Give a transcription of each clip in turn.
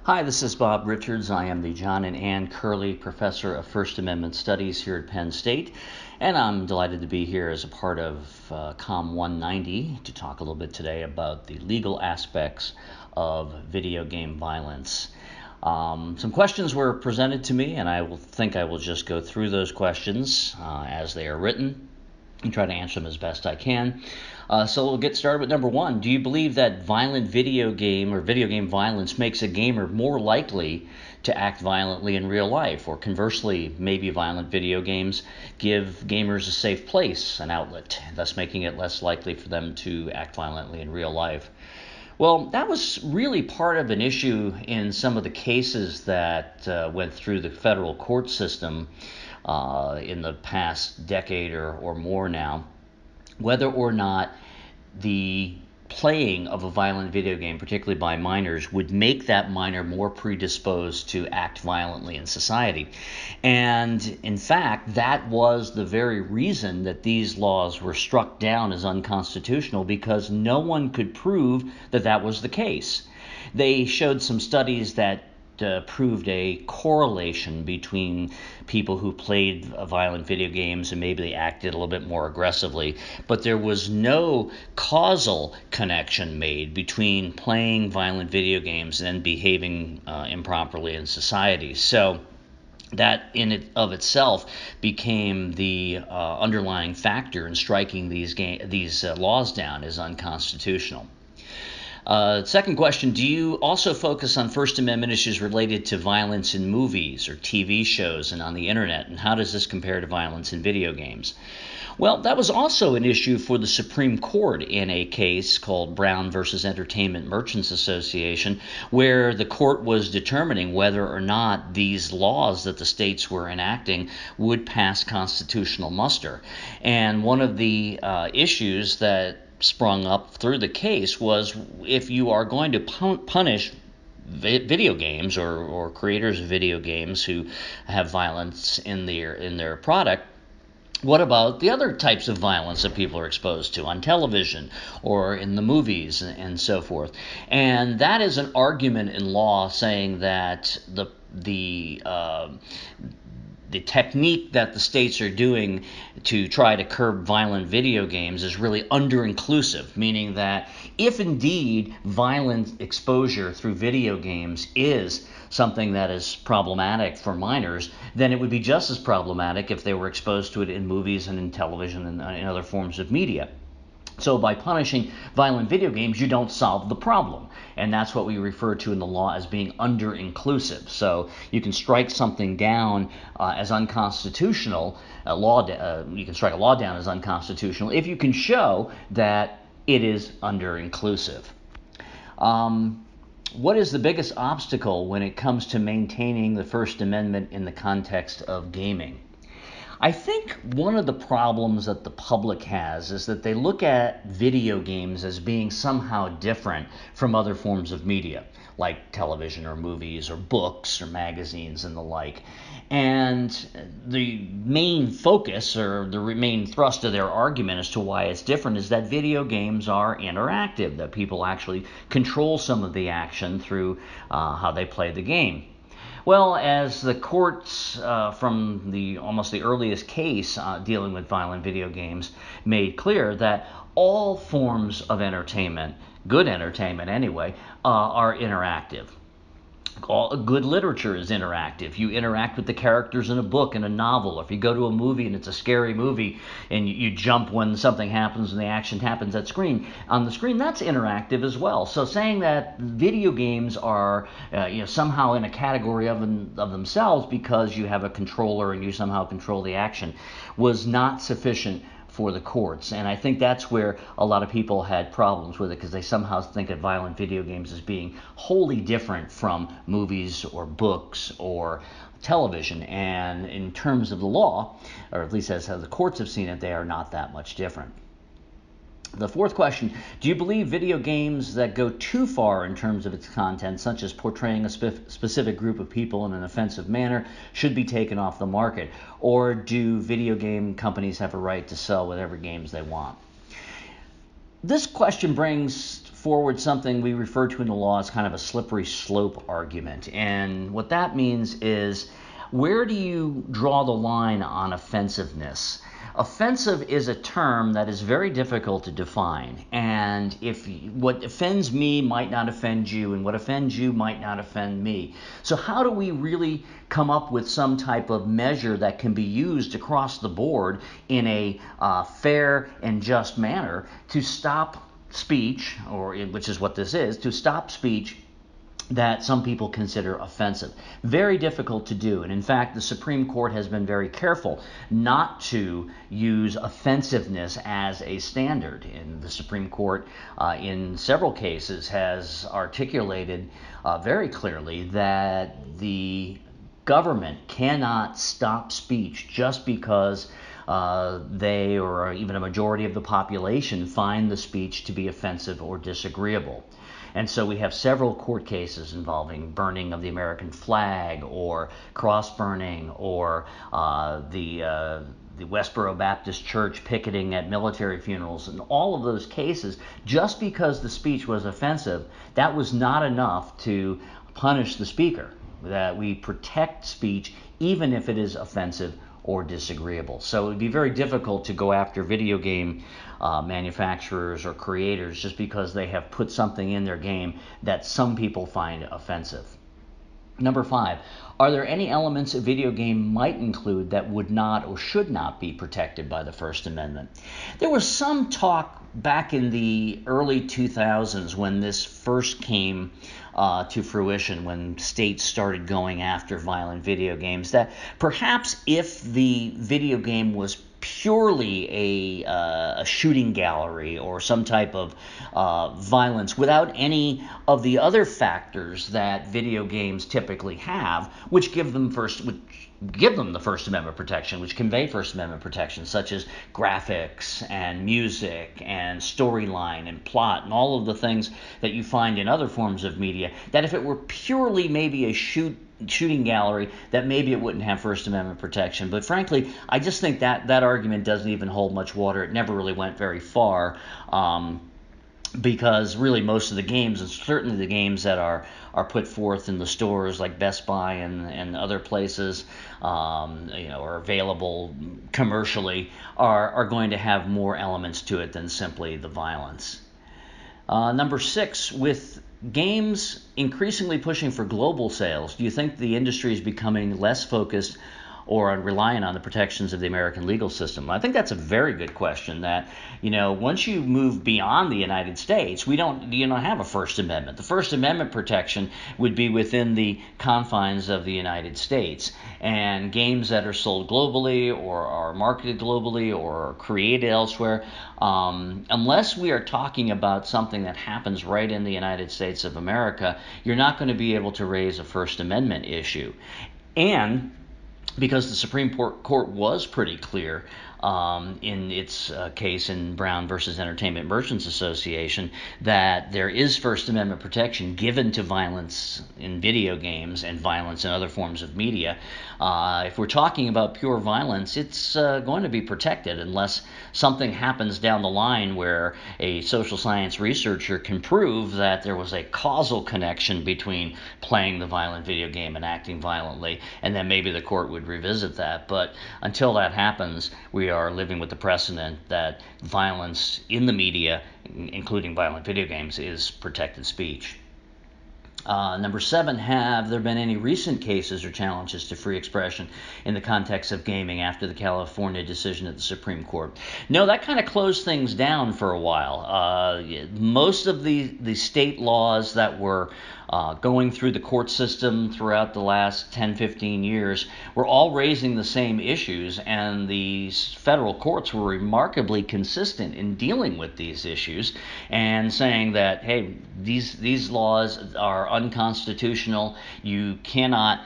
Hi, this is Bob Richards. I am the John and Ann Curley Professor of First Amendment Studies here at Penn State, and I'm delighted to be here as a part of COM 190 to talk a little bit today about the legal aspects of video game violence. Some questions were presented to me, and I will just go through those questions as they are written and try to answer them as best I can. So we'll get started with number one. Do you believe that violent video game or video game violence makes a gamer more likely to act violently in real life? Or conversely, maybe violent video games give gamers a safe place, an outlet, thus making it less likely for them to act violently in real life? Well, that was really part of an issue in some of the cases that went through the federal court system in the past decade or more now, whether or not the playing of a violent video game, particularly by minors, would make that minor more predisposed to act violently in society. And in fact, that was the very reason that these laws were struck down as unconstitutional, because no one could prove that that was the case. They showed some studies that proved a correlation between people who played violent video games and maybe they acted a little bit more aggressively, but there was no causal connection made between playing violent video games and behaving improperly in society. So that in it of itself became the underlying factor in striking these laws down as unconstitutional. Second question, do you also focus on First Amendment issues related to violence in movies or TV shows and on the internet? And how does this compare to violence in video games? Well, that was also an issue for the Supreme Court in a case called Brown versus Entertainment Merchants Association, where the court was determining whether or not these laws that the states were enacting would pass constitutional muster. And one of the issues that sprung up through the case was, if you are going to punish video games or creators of video games who have violence in their product, what about the other types of violence that people are exposed to on television or in the movies and so forth? And that is an argument in law saying that the technique that the states are doing to try to curb violent video games is really under-inclusive, meaning that if indeed violent exposure through video games is something that is problematic for minors, then it would be just as problematic if they were exposed to it in movies and in television and in other forms of media. So by punishing violent video games, you don't solve the problem. And that's what we refer to in the law as being under-inclusive. So you can strike something down as unconstitutional, you can strike a law down as unconstitutional if you can show that it is under-inclusive. What is the biggest obstacle when it comes to maintaining the First Amendment in the context of gaming? I think one of the problems that the public has is that they look at video games as being somehow different from other forms of media, like television or movies or books or magazines and the like. And the main focus or the main thrust of their argument as to why it's different is that video games are interactive, that people actually control some of the action through how they play the game. Well, as the courts from almost the earliest case dealing with violent video games made clear, that all forms of entertainment, good entertainment anyway, are interactive. All good literature is interactive. You interact with the characters in a book, in a novel. If you go to a movie and it's a scary movie and you jump when something happens and the action happens on the screen, that's interactive as well. So saying that video games are somehow in a category of themselves because you have a controller and you somehow control the action was not sufficient for the courts. And I think that's where a lot of people had problems with it, because they somehow think of violent video games as being wholly different from movies or books or television. And in terms of the law, or at least as how the courts have seen it, they are not that much different. The fourth question, do you believe video games that go too far in terms of its content, such as portraying a specific group of people in an offensive manner, should be taken off the market? Or do video game companies have a right to sell whatever games they want? This question brings forward something we refer to in the law as kind of a slippery slope argument. And what that means is, where do you draw the line on offensiveness? Offensive is a term that is very difficult to define, and if what offends me might not offend you, and what offends you might not offend me. So how do we really come up with some type of measure that can be used across the board in a fair and just manner to stop speech, or which is what this is, to stop speech that some people consider offensive? Very difficult to do. And in fact, the Supreme Court has been very careful not to use offensiveness as a standard. And the Supreme Court, in several cases, has articulated very clearly that the government cannot stop speech just because they, or even a majority of the population, find the speech to be offensive or disagreeable. And so we have several court cases involving burning of the American flag, or cross burning, or the Westboro Baptist Church picketing at military funerals. In all of those cases, just because the speech was offensive, that was not enough to punish the speaker. That we protect speech even if it is offensive or disagreeable. So it would be very difficult to go after video game manufacturers or creators just because they have put something in their game that some people find offensive. Number 5, are there any elements a video game might include that would not or should not be protected by the First Amendment? There was some talk back in the early 2000s when this first came to fruition, when states started going after violent video games, that perhaps if the video game was purely a shooting gallery or some type of violence without any of the other factors that video games typically have, which give them the First Amendment protection, which convey First Amendment protection, such as graphics and music and storyline and plot and all of the things that you find in other forms of media, that if it were purely maybe a shooting gallery, that maybe it wouldn't have First Amendment protection. But frankly, I just think that argument doesn't even hold much water. It never really went very far. Because really most of the games, and certainly the games that are put forth in the stores like Best Buy and other places, are available commercially, are going to have more elements to it than simply the violence. Number 6, with games increasingly pushing for global sales, do you think the industry is becoming less focused or reliant on the protections of the American legal system? I think that's a very good question. That, once you move beyond the United States, you don't have a First Amendment. The First Amendment protection would be within the confines of the United States, and games that are sold globally or are marketed globally or are created elsewhere, unless we are talking about something that happens right in the United States of America, you're not going to be able to raise a First Amendment issue. And because the Supreme Court was pretty clear in its case in Brown versus Entertainment Merchants Association that there is First Amendment protection given to violence in video games and violence in other forms of media. If we're talking about pure violence, it's going to be protected unless something happens down the line where a social science researcher can prove that there was a causal connection between playing the violent video game and acting violently, and then maybe the court would revisit that. But until that happens, we are living with the precedent that violence in the media, including violent video games, is protected speech. Number 7, have there been any recent cases or challenges to free expression in the context of gaming after the California decision at the Supreme Court? No, that kind of closed things down for a while. Most of the state laws that were going through the court system throughout the last 10-15 years were all raising the same issues, and the federal courts were remarkably consistent in dealing with these issues and saying that, hey, these laws are unconstitutional. You cannot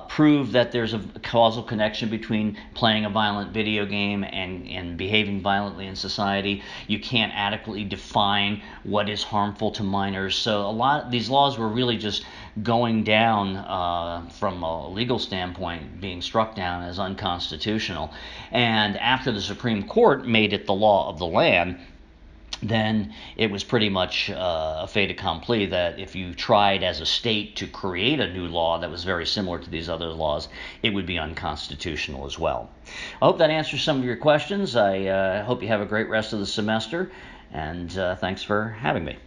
prove that there's a causal connection between playing a violent video game and behaving violently in society. You can't adequately define what is harmful to minors. So a lot of these laws were really just going down from a legal standpoint, being struck down as unconstitutional. And after the Supreme Court made it the law of the land, then it was pretty much a fait accompli that if you tried as a state to create a new law that was very similar to these other laws, it would be unconstitutional as well. I hope that answers some of your questions. I hope you have a great rest of the semester, and thanks for having me.